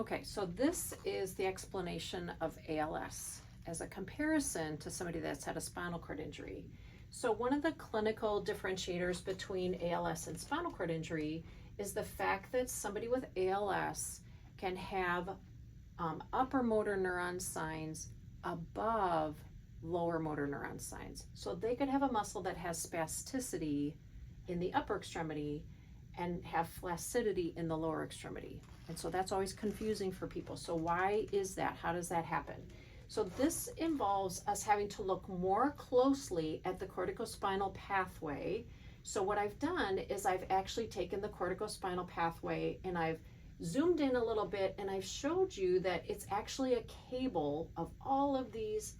Okay, so this is the explanation of ALS as a comparison to somebody that's had a spinal cord injury. So one of the clinical differentiators between ALS and spinal cord injury is the fact that somebody with ALS can have upper motor neuron signs above lower motor neuron signs. So they could have a muscle that has spasticity in the upper extremity and have flaccidity in the lower extremity. And so that's always confusing for people. So why is that? How does that happen? So this involves us having to look more closely at the corticospinal pathway. So what I've done is I've actually taken the corticospinal pathway and I've zoomed in a little bit and I've showed you that it's actually a cable of all of these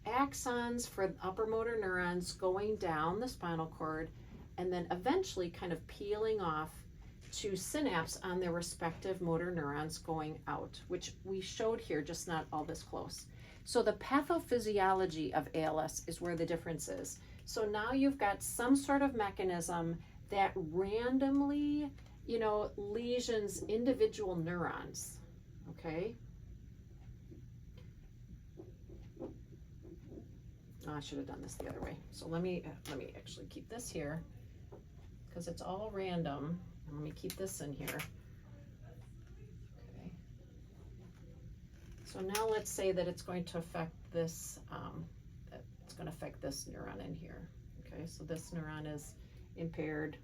axons for upper motor neurons going down the spinal cord and then eventually kind of peeling off to synapse on their respective motor neurons going out, which we showed here, just not all this close. So the pathophysiology of ALS is where the difference is. So now you've got some sort of mechanism that randomly, lesions individual neurons, okay? Oh, I should have done this the other way. So let me actually keep this here because it's all random. Let me keep this in here. Okay. So now let's say that it's going to affect this, it's going to affect this neuron in here. Okay, so this neuron is impaired.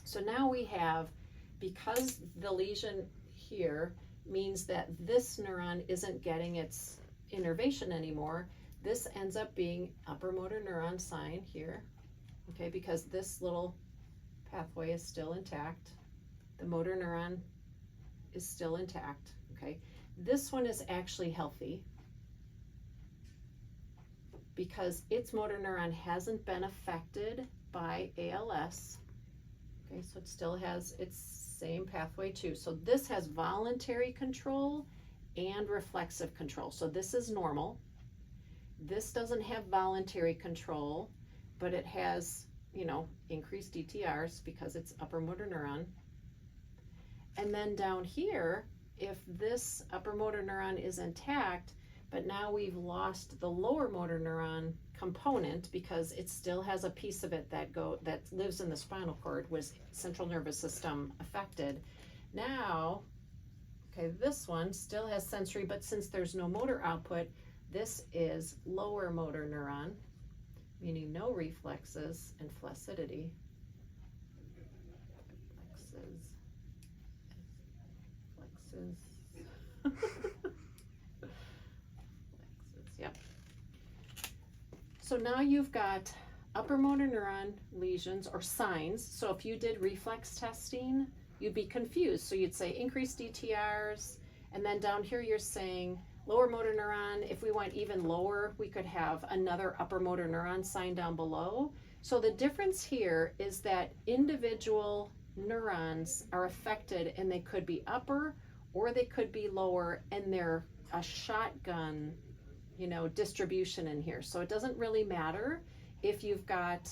So now we have, because the lesion here means that this neuron isn't getting its innervation anymore, this ends up being upper motor neuron sign here, okay, because this little pathway is still intact. The motor neuron is still intact, okay. This one is actually healthy because its motor neuron hasn't been affected by ALS. Okay, so it still has its same pathway too. So this has voluntary control and reflexive control. So this is normal. This doesn't have voluntary control, but it has, increased DTRs because it's upper motor neuron. And then down here, if this upper motor neuron is intact, but now we've lost the lower motor neuron component because it still has a piece of it that lives in the spinal cord with central nervous system affected. Now, okay, this one still has sensory, but since there's no motor output, this is lower motor neuron, meaning no reflexes and flaccidity. Flexes. Yep. So now you've got upper motor neuron lesions or signs. So if you did reflex testing, you'd be confused. So you'd say increased DTRs, and then down here you're saying lower motor neuron. If we went even lower, we could have another upper motor neuron sign down below. So the difference here is that individual neurons are affected, and they could be upper or they could be lower, and they're a shotgun, distribution in here. So it doesn't really matter if you've got,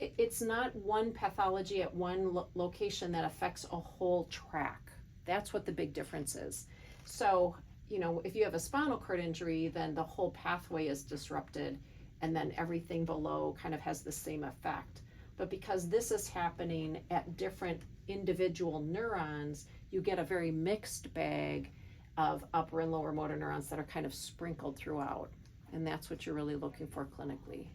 it's not one pathology at one location that affects a whole track. That's what the big difference is. So, if you have a spinal cord injury, then the whole pathway is disrupted, and then everything below kind of has the same effect. But because this is happening at different individual neurons, you get a very mixed bag of upper and lower motor neurons that are kind of sprinkled throughout. And that's what you're really looking for clinically.